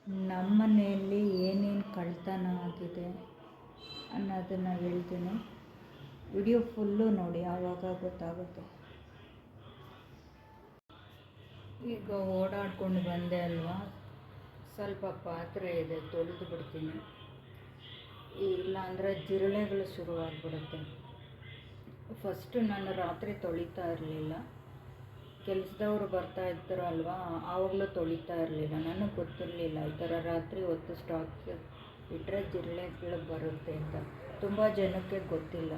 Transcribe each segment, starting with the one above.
ನಮ್ಮ ಮನೆಯಲ್ಲಿ ಏನೇನು ಕಳ್ಳತನ ಆಗಿದೆ ಅನ್ನೋದನ್ನು ಹೇಳ್ತೀನಿ. ವಿಡಿಯೋ ಫುಲ್ಲು ನೋಡಿ, ಆವಾಗ ಗೊತ್ತಾಗುತ್ತೆ. ಈಗ ಓಡಾಡ್ಕೊಂಡು ಬಂದೆ ಅಲ್ವಾ, ಸ್ವಲ್ಪ ಪಾತ್ರೆ ಇದೆ, ತೊಳೆದು ಬಿಡ್ತೀನಿ. ಇಲ್ಲಾಂದರೆ ಜಿರಳೆಗಳು ಶುರುವಾಗ್ಬಿಡುತ್ತೆ. ಫಸ್ಟು ನಾನು ರಾತ್ರಿ ತೊಳಿತಾ ಇರಲಿಲ್ಲ, ಕೆಲಸದವ್ರು ಬರ್ತಾ ಇದ್ರು ಅಲ್ವಾ, ಆವಾಗಲೂ ತೊಳಿತಾ ಇರಲಿಲ್ಲ. ನನಗೆ ಗೊತ್ತಿರಲಿಲ್ಲ ಈ ಥರ ರಾತ್ರಿ ಹೊತ್ತು ಸ್ಟಾಕ್ ಇಟ್ಟರೆ ಜಿರಳೆಗಳು ಬರುತ್ತೆ ಅಂತ. ತುಂಬ ಜನಕ್ಕೆ ಗೊತ್ತಿಲ್ಲ.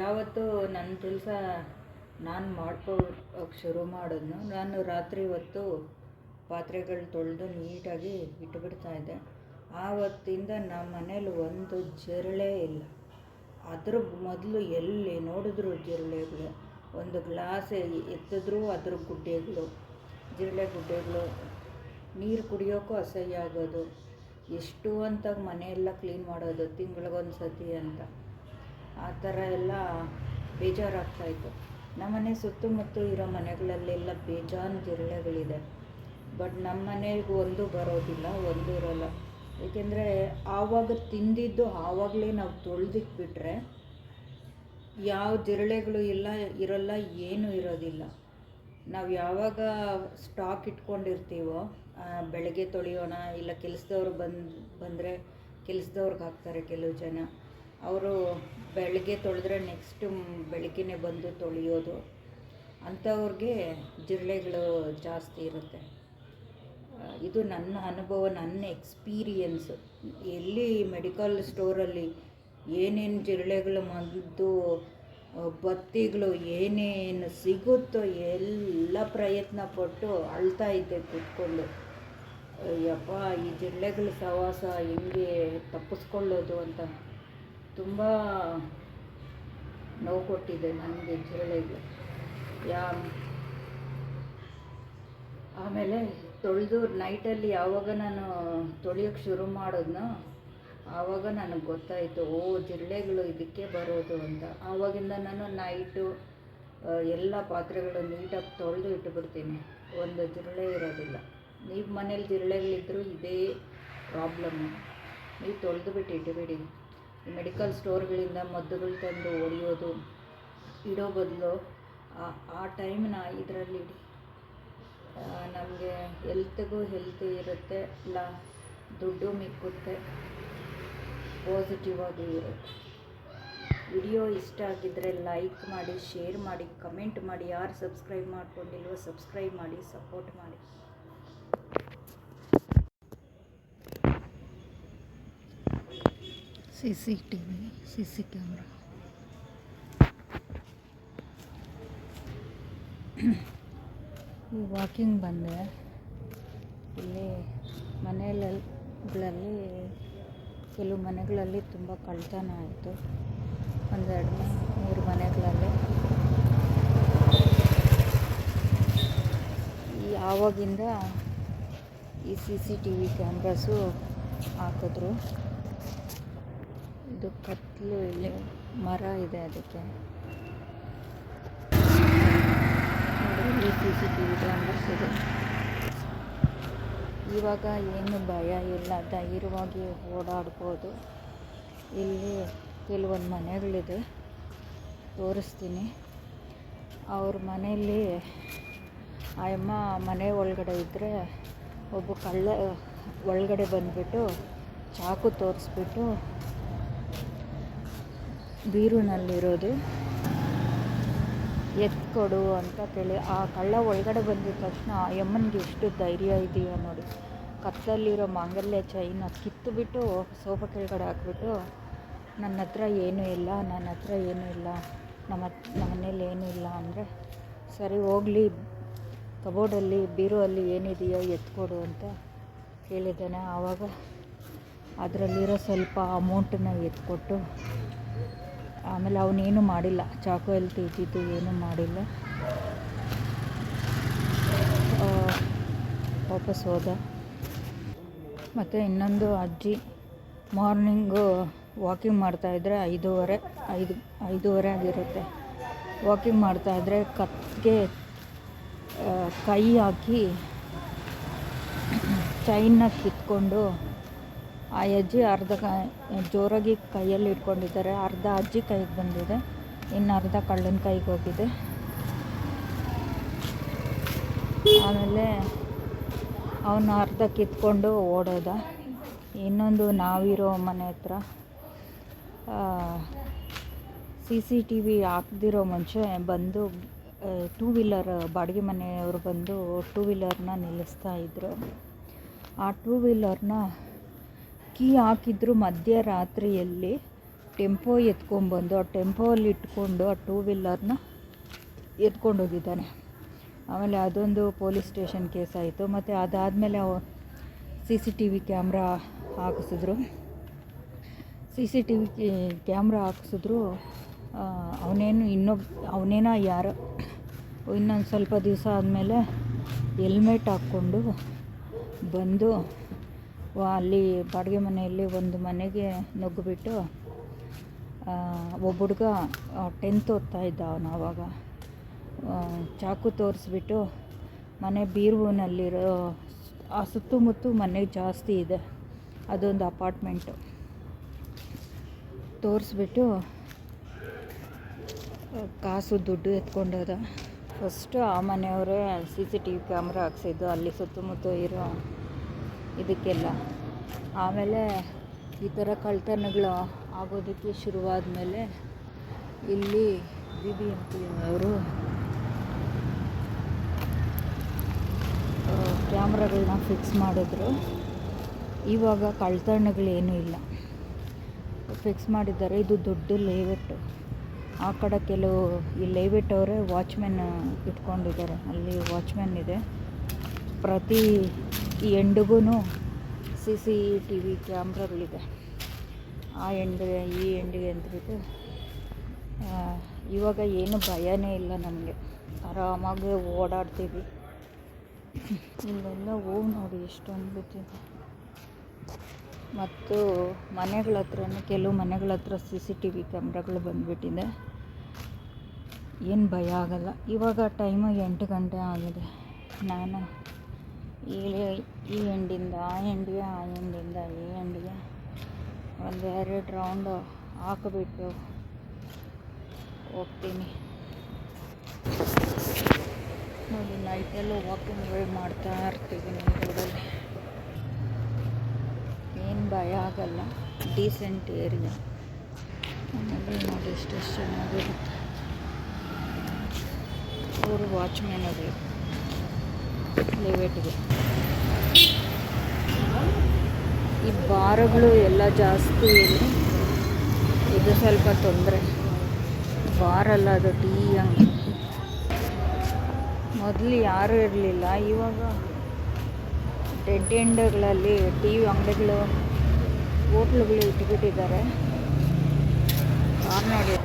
ಯಾವತ್ತೂ ನನ್ನ ಕೆಲಸ ನಾನು ಮಾಡ್ಕೊಳ್ಳೋಕೆ ಶುರು ಮಾಡಿದ್ನು. ನಾನು ರಾತ್ರಿ ಹೊತ್ತು ಪಾತ್ರೆಗಳು ತೊಳೆದು ನೀಟಾಗಿ ಇಟ್ಬಿಡ್ತಾಯಿದ್ದೆ. ಆವತ್ತಿಂದ ನಮ್ಮ ಮನೇಲಿ ಒಂದು ಜಿರಳೆ ಇಲ್ಲ. ಅದ್ರ ಮೊದಲು ಎಲ್ಲಿ ನೋಡಿದ್ರು ಜಿರಳೆಗಳು. ಒಂದು ಗ್ಲಾಸ್ ಎತ್ತಿದ್ರೂ ಅದ್ರ ಗುಡ್ಡೆಗಳು, ಜಿರಳೆ ಗುಡ್ಡೆಗಳು. ನೀರು ಕುಡಿಯೋಕ್ಕೂ ಅಸಹ್ಯ ಆಗೋದು. ಎಷ್ಟು ಅಂತ ಮನೆಯೆಲ್ಲ ಕ್ಲೀನ್ ಮಾಡೋದು, ತಿಂಗಳಿಗೊಂದು ಸತಿ ಅಂತ. ಆ ಥರ ಎಲ್ಲ ಬೇಜಾರಾಗ್ತಾಯಿತ್ತು. ನಮ್ಮನೆ ಸುತ್ತಮುತ್ತ ಇರೋ ಮನೆಗಳಲ್ಲೆಲ್ಲ ಬೇಜಾನು ಜಿರಳೆಗಳಿದೆ. ಬಟ್ ನಮ್ಮ ಮನೆಗೆ ಒಂದು ಬರೋದಿಲ್ಲ, ಒಂದು ಇರೋಲ್ಲ. ಏಕೆಂದರೆ ಆವಾಗ ತಿಂದಿದ್ದು ಆವಾಗಲೇ ನಾವು ತೊಳೆದಿಟ್ಬಿಟ್ರೆ ಯಾವ ಜಿರಳೆಗಳು ಇರೋಲ್ಲ, ಏನೂ ಇರೋದಿಲ್ಲ. ನಾವು ಯಾವಾಗ ಸ್ಟಾಕ್ ಇಟ್ಕೊಂಡಿರ್ತೀವೋ, ಬೆಳಗ್ಗೆ ತೊಳೆಯೋಣ, ಇಲ್ಲ ಕೆಲಸದವ್ರು ಬಂದರೆ ಕೆಲಸದವ್ರಿಗೆ ಹಾಕ್ತಾರೆ ಕೆಲವು ಜನ. ಅವರು ಬೆಳಗ್ಗೆ ತೊಳೆದ್ರೆ ನೆಕ್ಸ್ಟು ಬೆಳಗ್ಗೆನೇ ಬಂದು ತೊಳೆಯೋದು. ಅಂಥವ್ರಿಗೆ ಜಿರಳೆಗಳು ಜಾಸ್ತಿ ಇರುತ್ತೆ. ಇದು ನನ್ನ ಅನುಭವ, ನನ್ನ ಎಕ್ಸ್ಪೀರಿಯನ್ಸು. ಎಲ್ಲಿ ಮೆಡಿಕಲ್ ಸ್ಟೋರಲ್ಲಿ ಏನೇನು ಜಿರಳೆಗಳು ಮದ್ದು, ಬತ್ತಿಗಳು ಏನೇನು ಸಿಗುತ್ತೋ ಎಲ್ಲ ಪ್ರಯತ್ನ ಪಟ್ಟು ಅಳ್ತಾ ಇದ್ದೆ ಕೂತ್ಕೊಂಡು. ಯಪ್ಪ, ಈ ಜಿರಳೆಗಳ ಸಹವಾಸ ಹೆಂಗೆ ತಪ್ಪಿಸ್ಕೊಳ್ಳೋದು ಅಂತ ತುಂಬ ನೋವು ಕೊಟ್ಟಿದೆ ನನಗೆ ಜಿರಳೆಗಳು. ಆಮೇಲೆ ತೊಳೆದು ನೈಟಲ್ಲಿ ಯಾವಾಗ ನಾನು ತೊಳೆಯೋಕ್ಕೆ ಶುರು ಮಾಡಿದ್ನೋ ಆವಾಗ ನನಗೆ ಗೊತ್ತಾಯಿತು, ಜಿರಳೆಗಳು ಇದಕ್ಕೆ ಬರೋದು ಅಂತ. ಆವಾಗಿಂದ ನಾನು ನೈಟು ಎಲ್ಲ ಪಾತ್ರೆಗಳು ನೀಟಾಗಿ ತೊಳೆದು ಇಟ್ಟುಬಿಡ್ತೀನಿ, ಒಂದು ಜಿರಳೆ ಇರೋದಿಲ್ಲ. ನೀವು ಮನೇಲಿ ಜಿರಳೆಗಳಿದ್ದರೂ ಇದೇ ಪ್ರಾಬ್ಲಮ್ಮು. ನೀವು ತೊಳೆದು ಬಿಟ್ಟು ಇಟ್ಟುಬಿಡಿ. ಈ ಮೆಡಿಕಲ್ ಸ್ಟೋರ್ಗಳಿಂದ ಮದ್ದುಗಳು ತಂದು ಹೊಡೆಯೋದು ಇಡೋ ಬದಲು ಆ ಟೈಮ್ನ ಇದರಲ್ಲಿ ಇಡಿ. ನಮಗೆ ಹೆಲ್ತ್ಗೂ ಹೆಲ್ತ್ ಇರುತ್ತೆ, ಇಲ್ಲ ದುಡ್ಡು ಮಿಕ್ಕುತ್ತೆ, ಪಾಸಿಟಿವ್ ಆಗಿ ಇರುತ್ತೆ. ವಿಡಿಯೋ ಇಷ್ಟ ಆಗಿದ್ದರೆ ಲೈಕ್ ಮಾಡಿ, ಶೇರ್ ಮಾಡಿ, ಕಮೆಂಟ್ ಮಾಡಿ. ಯಾರು ಸಬ್ಸ್ಕ್ರೈಬ್ ಮಾಡ್ಕೊಂಡಿಲ್ವೋ ಸಬ್ಸ್ಕ್ರೈಬ್ ಮಾಡಿ, ಸಪೋರ್ಟ್ ಮಾಡಿ. CCTV, CC camera. ಈ ವಾಕಿಂಗ್ ಬಂದೆ. ಇಲ್ಲಿ ಮನೆಗಳಲ್ಲಿ ಕೆಲವು ಮನೆಗಳಲ್ಲಿ ತುಂಬ ಕಳ್ಳತನ ಆಯಿತು. 1-2-3 ಮನೆಗಳಲ್ಲಿ. ಆವಾಗಿಂದ ಈ CCTV ಕ್ಯಾಮ್ರಾಸು ಹಾಕಿದ್ರು. ಇದು ಕತ್ತಲು, ಇಲ್ಲಿ ಮರ ಇದೆ ಅದಕ್ಕೆ. ಇಲ್ಲಿ CCTV ಕ್ಯಾಮ್ರಾಸ್ ಇದೆ. ಇವಾಗ ಏನು ಭಯ ಇಲ್ಲ, ಧೈರ್ಯವಾಗಿ ಓಡಾಡ್ಬೋದು. ಇಲ್ಲಿ ಕೆಲವೊಂದು ಮನೆಗಳಿದೆ, ತೋರಿಸ್ತೀನಿ. ಅವ್ರ ಮನೆಯಲ್ಲಿ ಆ ಅಮ್ಮ ಮನೆ ಒಳಗಡೆ ಇದ್ದರೆ ಒಬ್ಬ ಕಳ್ಳ ಒಳಗಡೆ ಬಂದುಬಿಟ್ಟು ಚಾಕು ತೋರಿಸ್ಬಿಟ್ಟು ಬೀರುನಲ್ಲಿರೋದು ಎತ್ಕೊಡು ಅಂತ ಕೇಳಿ, ಆ ಕಳ್ಳ ಒಳಗಡೆ ಬಂದಿದ ತಕ್ಷಣ ಆ ಅಮ್ಮನಿಗೆ ಎಷ್ಟು ಧೈರ್ಯ ಇದೆಯೋ ನೋಡಿ. ಕತ್ತಲ್ಲಿರೋ ಮಾಂಗಲ್ಯ ಚೈನ ಕಿತ್ತುಬಿಟ್ಟು ಸೋಫಾ ಕೆಳಗಡೆ ಹಾಕ್ಬಿಟ್ಟು, ನನ್ನ ಹತ್ರ ಏನೂ ಇಲ್ಲ, ನಮ್ಮ ಮನೇಲಿ ಏನೂ ಇಲ್ಲ ಅಂದರೆ, ಸರಿ ಹೋಗಲಿ, ಕಬೋರ್ಡಲ್ಲಿ ಬೀರುವಲ್ಲಿ ಏನಿದೆಯೋ ಎತ್ಕೊಡು ಅಂತ ಕೇಳಿದ್ದಾನೆ. ಆವಾಗ ಅದರಲ್ಲಿರೋ ಸ್ವಲ್ಪ ಅಮೌಂಟನ್ನು ಎತ್ಕೊಟ್ಟು, ಆಮೇಲೆ ಅವನೇನು ಮಾಡಿಲ್ಲ, ಚಾಕು ಎಲ್ಲಿ ತೆಗೆದಿದ್ದು ಏನೂ ಮಾಡಿಲ್ಲ, ವಾಪಸ್ ಹೋದ. ಮತ್ತು ಇನ್ನೊಂದು ಅಜ್ಜಿ ಮಾರ್ನಿಂಗು ವಾಕಿಂಗ್ ಮಾಡ್ತಾಯಿದ್ರೆ 5:30 ಆಗಿರುತ್ತೆ. ವಾಕಿಂಗ್ ಮಾಡ್ತಾಯಿದ್ರೆ ಕತ್ತಿಗೆ ಕೈ ಹಾಕಿ ಚೈನ್ನ ಕಿತ್ಕೊಂಡು ಆ ಅಜ್ಜಿ ಅರ್ಧ ಜೋರಾಗಿ ಕೈಯಲ್ಲಿ ಇಟ್ಕೊಂಡಿದ್ದಾರೆ. ಅರ್ಧ ಅಜ್ಜಿ ಕೈಗೆ ಬಂದಿದೆ, ಇನ್ನು ಅರ್ಧ ಕಳ್ಳನ ಕೈಗೆ ಹೋಗಿದೆ. ಆಮೇಲೆ ಅವನು ಅರ್ಧ ಕಿತ್ಕೊಂಡು ಓಡೋದ. ಇನ್ನೊಂದು ನಾವಿರೋ ಮನೆ ಹತ್ರ CCTV ಹಾಕ್ದಿರೋ ಮುಂಚೆ ಬಂದು ಟೂ ವೀಲರ್ ಬಾಡಿಗೆ ಮನೆಯವರು ಬಂದು ಟೂ ವೀಲರ್ನ ನಿಲ್ಲಿಸ್ತಾಯಿದ್ರು. ಆ ಟೂ ವೀಲರ್ನ ಕೀ ಹಾಕಿದ್ರು ಮಧ್ಯರಾತ್ರಿಯಲ್ಲಿ ಟೆಂಪೋ ಎತ್ಕೊಂಡ್ಬಂದು ಆ ಟೆಂಪೋಲ್ಲಿ ಇಟ್ಕೊಂಡು ಆ ಟೂ ವೀಲರ್ನ ಎತ್ಕೊಂಡು ಹೋಗಿದ್ದಾನೆ. ಆಮೇಲೆ ಅದೊಂದು ಪೊಲೀಸ್ ಸ್ಟೇಷನ್ ಕೇಸ್ ಆಯಿತು. ಮತ್ತು ಅದಾದಮೇಲೆ CCTV ಕ್ಯಾಮ್ರಾ ಹಾಕಿಸಿದ್ರು. CCTV ಕ್ಯಾಮ್ರಾ ಹಾಕಿಸಿದ್ರು. ಅವನೇನೋ ಯಾರೋ ಇನ್ನೊಂದು ಸ್ವಲ್ಪ ದಿವಸ ಆದಮೇಲೆ ಹೆಲ್ಮೆಟ್ ಹಾಕ್ಕೊಂಡು ಬಂದು ಅಲ್ಲಿ ಬಾಡಿಗೆ ಮನೆಯಲ್ಲಿ ಒಂದು ಮನೆಗೆ ನುಗ್ಗಿಬಿಟ್ಟು ಒಬ್ಬ ಹುಡುಗ 10th ಓದ್ತಾ ಇದ್ದ ಅವನು. ಆವಾಗ ಚಾಕು ತೋರಿಸ್ಬಿಟ್ಟು ಮನೆ ಬೀರುವಿನಲ್ಲಿರೋ ಆ ಸುತ್ತಮುತ್ತ ಮನೆ ಜಾಸ್ತಿ ಇದೆ, ಅದೊಂದು ಅಪಾರ್ಟ್ಮೆಂಟು ತೋರಿಸ್ಬಿಟ್ಟು ಕಾಸು ದುಡ್ಡು ಎತ್ಕೊಂಡೋದ. ಫಸ್ಟು ಆ ಮನೆಯವರೇ CCTV ಕ್ಯಾಮ್ರಾ ಹಾಕ್ಸಿದ್ದು ಅಲ್ಲಿ ಸುತ್ತಮುತ್ತ ಇರೋ ಇದಕ್ಕೆಲ್ಲ. ಆಮೇಲೆ ಈ ಥರ ಕಳ್ತನಗಳು ಆಗೋದಕ್ಕೆ ಶುರುವಾದ ಮೇಲೆ ಇಲ್ಲಿ BBMP ಅವರು ಕ್ಯಾಮ್ರಾಗಳನ್ನ ಫಿಕ್ಸ್ ಮಾಡಿದ್ರು. ಇವಾಗ ಕಳ್ತನಗಳೇನೂ ಇಲ್ಲ, ಫಿಕ್ಸ್ ಮಾಡಿದ್ದಾರೆ. ಇದು ದೊಡ್ಡ ಲೇಔಟು. ಆ ಕಡೆ ಕೆಲವು ಈ ಲೇಔಟ್ ಅವರೇ ವಾಚ್ಮೆನ್ ಇಟ್ಕೊಂಡಿದ್ದಾರೆ. ಅಲ್ಲಿ ವಾಚ್ಮೆನ್ ಇದೆ. ಪ್ರತಿ ಈ ಎಂಡಿಗೂ CCTV ಕ್ಯಾಮ್ರಾಗಳಿದೆ. ಆ ಎಂಡಿಗೆ ಈ ಎಂಡಿಗೆ ಅಂದ್ಬಿಟ್ಟು ಇವಾಗ ಏನು ಭಯನೇ ಇಲ್ಲ ನಮಗೆ, ಆರಾಮಾಗಿ ಓಡಾಡ್ತೀವಿ. ಇಲ್ಲೆಲ್ಲ ಹೋಗಿ ನೋಡಿ ಎಷ್ಟೊಂದು ಬಿಟ್ಟಿದೆ. ಮತ್ತು ಮನೆಗಳ ಹತ್ರನೂ ಕೆಲವು ಮನೆಗಳ ಹತ್ರ CCTV ಕ್ಯಾಮ್ರಾಗಳು ಬಂದುಬಿಟ್ಟಿದೆ. ಏನು ಭಯ ಆಗಲ್ಲ. ಇವಾಗ ಟೈಮು 8 ಗಂಟೆ ಆಗಿದೆ. ನಾನು ಈ ಎಂಡಿಂದ ಆ ಎಂಡಿಗೆ, ಆ ಎಂಡಿಂದ ಈ ಎಂಡಿಗೆ ಒಂದು 2 ರೌಂಡು ಹಾಕಿಬಿಟ್ಟು ಹೋಗ್ತೀನಿ. ನೋಡಿ ನೈಟಲ್ಲೂ ವಾಕಿಂಗ್ ಮಾಡ್ತಾ ಇರ್ತೀವಿ ರೋಡಲ್ಲಿ. ಏನು ಭಯ ಆಗಲ್ಲ, ಡೀಸೆಂಟ್ ಏರಿಯಾ. ಆಮೇಲೆ ನೋಡಿ ಎಷ್ಟು ಚೆನ್ನಾಗಿರುತ್ತೆ. ಅವರು ವಾಚ್ಮೆನ್ ಅವರು ಲೇಔಟ್ಗೆ. ಈ ಬಾರ್ಗಳು ಎಲ್ಲ ಜಾಸ್ತಿ ಇದೆ. ಇದು ಸ್ವಲ್ಪ ತೊಂದರೆ. ಬಾರಲ್ಲ, ಅದು ಟೀ ಅಂಗಡಿ. ಮೊದಲು ಯಾರೂ ಇರಲಿಲ್ಲ, ಇವಾಗ ಡೆಡ್ ಎಂಡ್ಗಳಲ್ಲಿ ಟೀ ಅಂಗಡಿಗಳು, ಹೋಟ್ಲುಗಳು ಇಟ್ಬಿಟ್ಟಿದ್ದಾರೆ. ನೋಡಿ,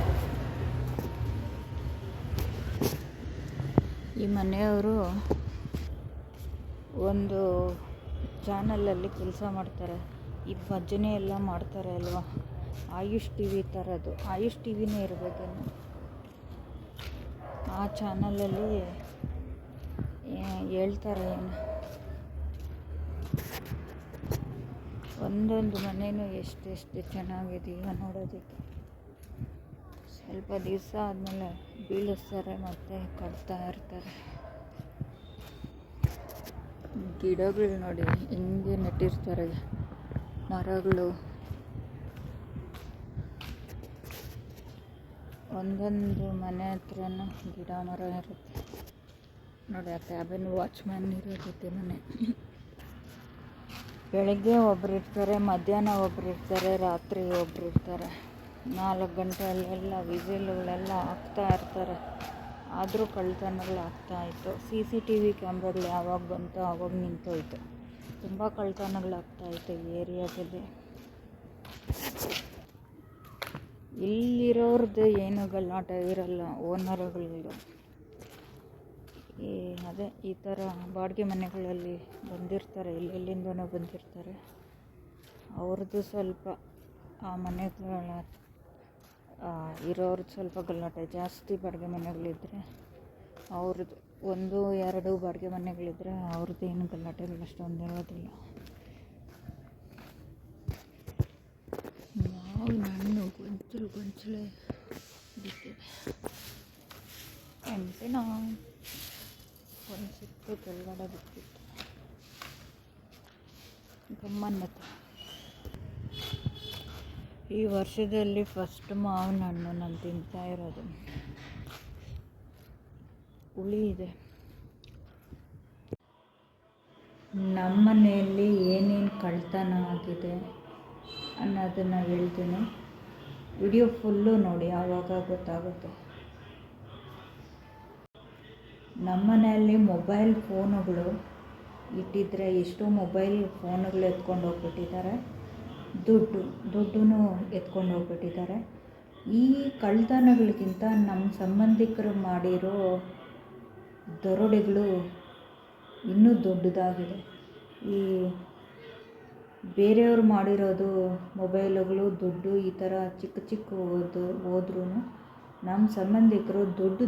ಈ ಮನೆಯವರು ಒಂದು ಚಾನಲಲ್ಲಿ ಕೆಲಸ ಮಾಡ್ತಾರೆ. ಈ ಭಜನೆ ಎಲ್ಲ ಮಾಡ್ತಾರೆ ಅಲ್ವಾ, ಆಯುಷ್ TV ಥರದ್ದು. ಆಯುಷ್ TVನೇ ಇರಬೇಕೇನು. ಆ ಚಾನಲಲ್ಲಿ ಹೇಳ್ತಾರೆ ಏನು, ಒಂದೊಂದು ಮನೆಯೂ ಎಷ್ಟೆಷ್ಟು ಚೆನ್ನಾಗಿದೆಯೋ ನೋಡೋದಕ್ಕೆ. ಸ್ವಲ್ಪ ದಿವಸ ಆದಮೇಲೆ ಬೀಳಿಸ್ತಾರೆ, ಮತ್ತೆ ಕಟ್ತಾ ಇರ್ತಾರೆ. ಗಿಡಗಳು ನೋಡಿ ಹೆಂಗೆ ನೆಟ್ಟಿರ್ತಾರೆ, ಮರಗಳು. ಒಂದೊಂದು ಮನೆ ಹತ್ರನೂ ಗಿಡ ಮರ ಇರುತ್ತೆ ನೋಡಿ. ಆ ಕ್ಯಾಬಿನ್ ವಾಚ್ಮ್ಯಾನ್ ಇರೋದಕ್ಕೆ ಮನೆ. ಬೆಳಗ್ಗೆ ಒಬ್ರು ಇರ್ತಾರೆ, ಮಧ್ಯಾಹ್ನ ಒಬ್ರು ಇರ್ತಾರೆ, ರಾತ್ರಿ ಒಬ್ರು ಇರ್ತಾರೆ. 4 ಗಂಟೆಯಲ್ಲೆಲ್ಲ ವಿಸಿಲ್ಗಳೆಲ್ಲ ಹಾಕ್ತಾ ಇರ್ತಾರೆ. ಆದರೂ ಕಳ್ತನಗಳು ಆಗ್ತಾಯಿತ್ತು. CCTV ಕ್ಯಾಮ್ರಾಗಳು ಯಾವಾಗ ಬಂತು ಆವಾಗ ನಿಂತೋಯ್ತು. ತುಂಬ ಕಳ್ತನಗಳಾಗ್ತಾಯಿತ್ತು ಈ ಏರಿಯಾದಲ್ಲಿ. ಇಲ್ಲಿರೋರ್ದು ಏನು ಗಲಾಟೆ ಇರಲ್ಲ, ಓನರ್ಗಳದ್ದು. ಅದೇ ಈ ಥರ ಬಾಡಿಗೆ ಮನೆಗಳಲ್ಲಿ ಬಂದಿರ್ತಾರೆ, ಎಲ್ಲೆಲ್ಲಿಂದನೋ ಬಂದಿರ್ತಾರೆ. ಅವ್ರದ್ದು ಸ್ವಲ್ಪ ಆ ಮನೆಗಳ ಇರೋರ್ದು ಸ್ವಲ್ಪ ಗಲಾಟೆ ಜಾಸ್ತಿ. ಬಾಡಿಗೆ ಮನೆಗಳಿದ್ದರೆ ಅವ್ರದ್ದು ಒಂದು ಎರಡು ಬಾಡಿಗೆ ಮನೆಗಳಿದ್ರೆ ಅವ್ರದ್ದು ಏನು ಗಲಾಟೆಗಳು ಅಷ್ಟೊಂದು ಇರೋದಿಲ್ಲ. ನಾವು ಹಣ್ಣು ಗೊಂಚಲೇ ಬಿಟ್ಟಿದೆ. ಮೆಣಸಿನ ಒಂದು ಸಿಕ್ಕು ಕೆಳಗಡೆ ಬಿಟ್ಟಿತ್ತು. ಗಮ್ಮನ್ನತ್ತೆ. ಈ ವರ್ಷದಲ್ಲಿ ಫಸ್ಟ್ ಮಾವಿನ ಹಣ್ಣು ನಾನು ತಿಂತಾ ಇರೋದು. ಹುಳಿ ಇದೆ. ನಮ್ಮ ಮನೆಯಲ್ಲಿ ಏನೇನು ಕಳ್ತನ ಆಗಿದೆ ಅನ್ನೋದನ್ನು ಹೇಳ್ತೀನಿ. ವಿಡಿಯೋ ಫುಲ್ಲು ನೋಡಿ, ಆವಾಗ ಗೊತ್ತಾಗುತ್ತೆ. ನಮ್ಮ ಮನೆಯಲ್ಲಿ ಮೊಬೈಲ್ ಫೋನುಗಳು ಇಟ್ಟಿದ್ದರೆ ಎಷ್ಟೋ ಮೊಬೈಲ್ ಫೋನುಗಳು ಎತ್ಕೊಂಡು ಹೋಗ್ಬಿಟ್ಟಿದ್ದಾರೆ. ದುಡ್ಡು ಎತ್ಕೊಂಡು ಹೋಗ್ಬಿಟ್ಟಿದ್ದಾರೆ. ಈ ಕಳ್ತನಗಳಿಗಿಂತ ನಮ್ಮ ಸಂಬಂಧಿಕರು ಮಾಡಿರೋ ದರೋಡೆಗಳು ಇನ್ನೂ ದೊಡ್ಡದಾಗಿದೆ. ಈ ಬೇರೆಯವರು ಮಾಡಿರೋದು ಮೊಬೈಲುಗಳು, ದುಡ್ಡು ಈ ಥರ ಚಿಕ್ಕ ಹೋದ್ರೂ ನಮ್ಮ ಸಂಬಂಧಿಕರು ದೊಡ್ಡ